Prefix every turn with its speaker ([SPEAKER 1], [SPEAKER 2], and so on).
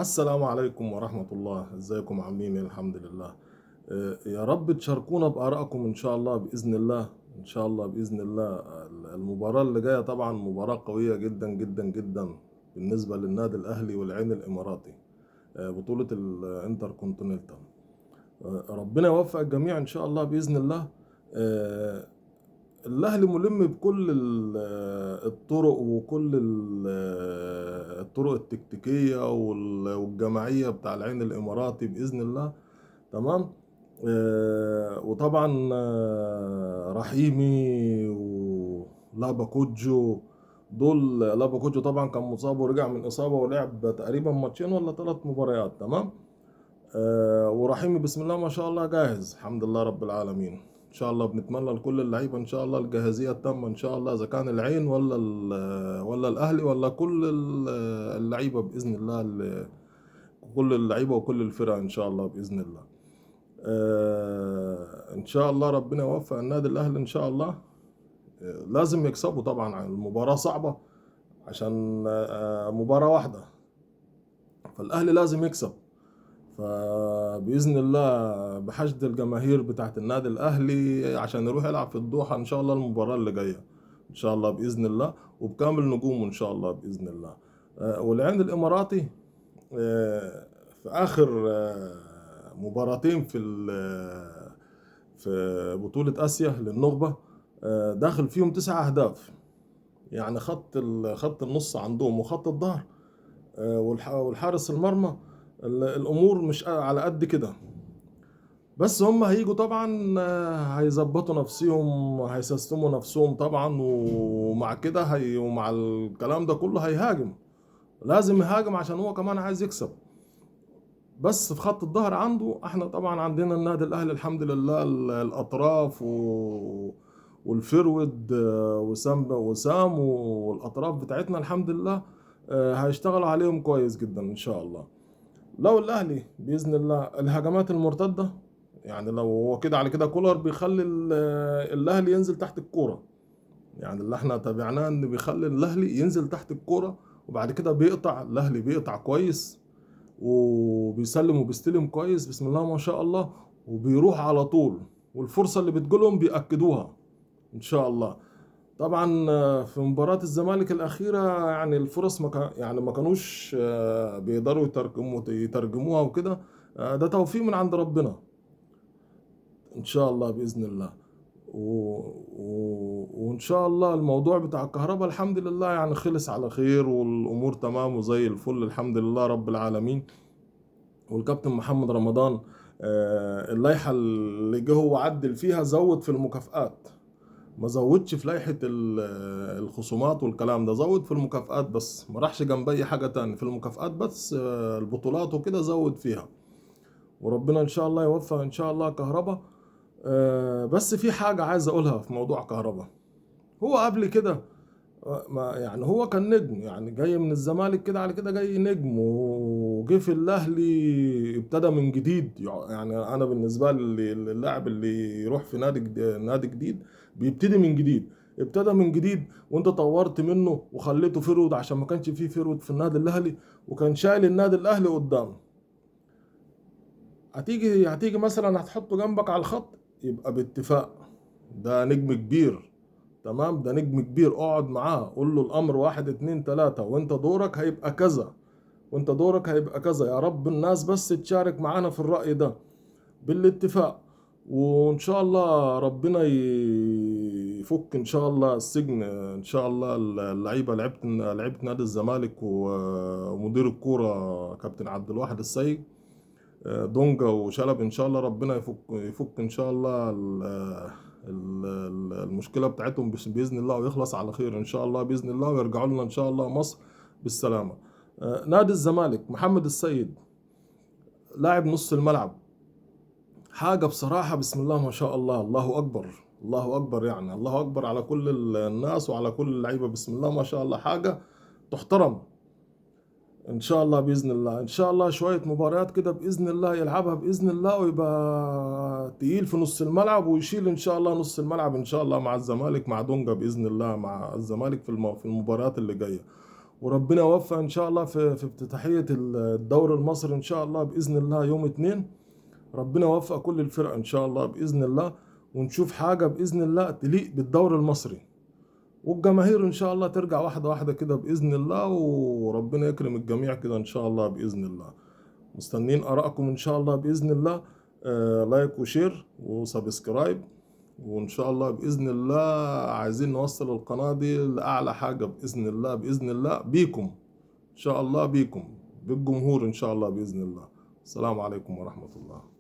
[SPEAKER 1] السلام عليكم ورحمة الله، ازيكم عاملين إيه؟ الحمد لله. يا رب تشاركونا بآرائكم إن شاء الله بإذن الله. إن شاء الله بإذن الله. المباراة اللي جاية طبعا مباراة قوية جدا جدا جدا بالنسبة للنادي الأهلي والعين الإماراتي. بطولة الانتر كونتيننتال. ربنا يوفق الجميع إن شاء الله بإذن الله. آه، الأهلي ملم بكل الطرق وكل الطرق التكتيكية والجماعية بتاع العين الإماراتي بإذن الله. تمام. وطبعا رحيمي ولابا كوجو. لابا كوجو طبعا كان مصاب ورجع من إصابة ولعب تقريبا ماتشين ولا 3 مباريات. تمام. ورحيمي بسم الله ما شاء الله جاهز الحمد لله رب العالمين. ان شاء الله بنتمنى لكل اللعيبه ان شاء الله الجاهزيه التامه ان شاء الله، اذا كان العين ولا الاهلي ولا كل اللعيبه باذن الله، كل اللعيبه وكل الفرق ان شاء الله باذن الله. ان شاء الله ربنا يوفق النادي الاهلي ان شاء الله. لازم يكسبوا طبعا، المباراه صعبه عشان مباراه واحده، فالاهلي لازم يكسب. فبإذن الله بحشد الجماهير بتاعت النادي الأهلي عشان يروح يلعب في الدوحة إن شاء الله المباراة اللي جاية إن شاء الله بإذن الله، وبكامل نجومه إن شاء الله بإذن الله. والعين الإماراتي في آخر مباراتين في بطولة آسيا للنخبة، داخل فيهم 9 أهداف. يعني خط النص عندهم وخط الظهر والحارس المرمى، الامور مش على قد كده. بس هم هيجوا طبعا، هيظبطوا نفسهم، هيسيستموا نفسهم طبعا، ومع كده ومع الكلام ده كله هيهاجم. لازم يهاجم عشان هو كمان عايز يكسب. بس في خط الظهر عنده، احنا طبعا عندنا النادي الاهلي الحمد لله، الاطراف والفرود وسام والاطراف بتاعتنا الحمد لله هيشتغلوا عليهم كويس جدا ان شاء الله. لو الاهلي باذن الله الهجمات المرتده، يعني لو هو كده على كده كولر بيخلي الاهلي ينزل تحت الكوره. يعني اللي احنا تابعناه ان بيخلي الاهلي ينزل تحت الكوره، وبعد كده الاهلي بيقطع كويس وبيسلم وبيستلم كويس بسم الله ما شاء الله، وبيروح على طول، والفرصه اللي بتجيلهم بيأكدوها ان شاء الله. طبعا في مباراة الزمالك الأخيرة يعني الفرص ما كانوش بيقدروا يترجموها وكده. ده توفيق من عند ربنا إن شاء الله بإذن الله. وإن شاء الله الموضوع بتاع الكهرباء الحمد لله يعني خلص على خير، والأمور تمام وزي الفل الحمد لله رب العالمين. والكابتن محمد رمضان اللائحة اللي جه هو عدل فيها، زود في المكافآت، ما زودش في لائحة الخصومات والكلام ده، زود في المكافآت بس، ما راحش جنب اي حاجة تاني في المكافآت بس. البطولات وكده زود فيها. وربنا ان شاء الله يوفق ان شاء الله كهربا. بس في حاجة عايز اقولها في موضوع كهربا. هو قبل كده ما يعني هو كان نجم، يعني جاي من الزمالك كده على كده جاي نجم، وجه في الاهلي ابتدى من جديد. يعني انا بالنسبه لي اللاعب اللي يروح في نادي جديد بيبتدي من جديد. ابتدى من جديد وانت طورت منه وخليته فرود، عشان ما كانش فيه فرود في النادي الاهلي، وكان شايل النادي الاهلي قدام. هتيجي مثلا هتحطه جنبك على الخط، يبقى باتفاق ده نجم كبير. تمام، ده نجم كبير، اقعد معاه قول له الامر 1 2 3، وانت دورك هيبقى كذا، وانت دورك هيبقى كذا. يا رب الناس بس تشارك معانا في الرأي ده بالاتفاق. وان شاء الله ربنا يفك ان شاء الله السجن ان شاء الله. اللعيبه لعيبه نادي الزمالك ومدير الكوره كابتن عبد الواحد السيد، دونجا وشلب، ان شاء الله ربنا يفك ان شاء الله المشكله بتاعتهم باذن الله، ويخلص على خير ان شاء الله باذن الله، ويرجعوا لنا ان شاء الله مصر بالسلامه. نادي الزمالك محمد السيد لاعب نص الملعب، حاجه بصراحه بسم الله ما شاء الله، الله اكبر الله اكبر، يعني الله اكبر على كل الناس وعلى كل اللعيبه بسم الله ما شاء الله، حاجه تحترم. ان شاء الله باذن الله، ان شاء الله شويه مباريات كده باذن الله يلعبها باذن الله، ويبقى تقيل في نص الملعب، ويشيل ان شاء الله نص الملعب ان شاء الله مع الزمالك، مع دونجا باذن الله مع الزمالك في المباريات اللي جايه. وربنا يوفق ان شاء الله في افتتاحية الدوري المصري ان شاء الله باذن الله يوم 2. ربنا يوفق كل الفرق ان شاء الله باذن الله، ونشوف حاجة باذن الله تليق بالدوري المصري، والجماهير ان شاء الله ترجع واحدة واحدة كده باذن الله، وربنا يكرم الجميع كده ان شاء الله باذن الله. مستنين ارائكم ان شاء الله باذن الله. لايك وشير وسبسكرايب، وان شاء الله باذن الله عايزين نوصل القناة دي لاعلى حاجة باذن الله، باذن الله بيكم ان شاء الله، بيكم بالجمهور ان شاء الله باذن الله. السلام عليكم ورحمة الله.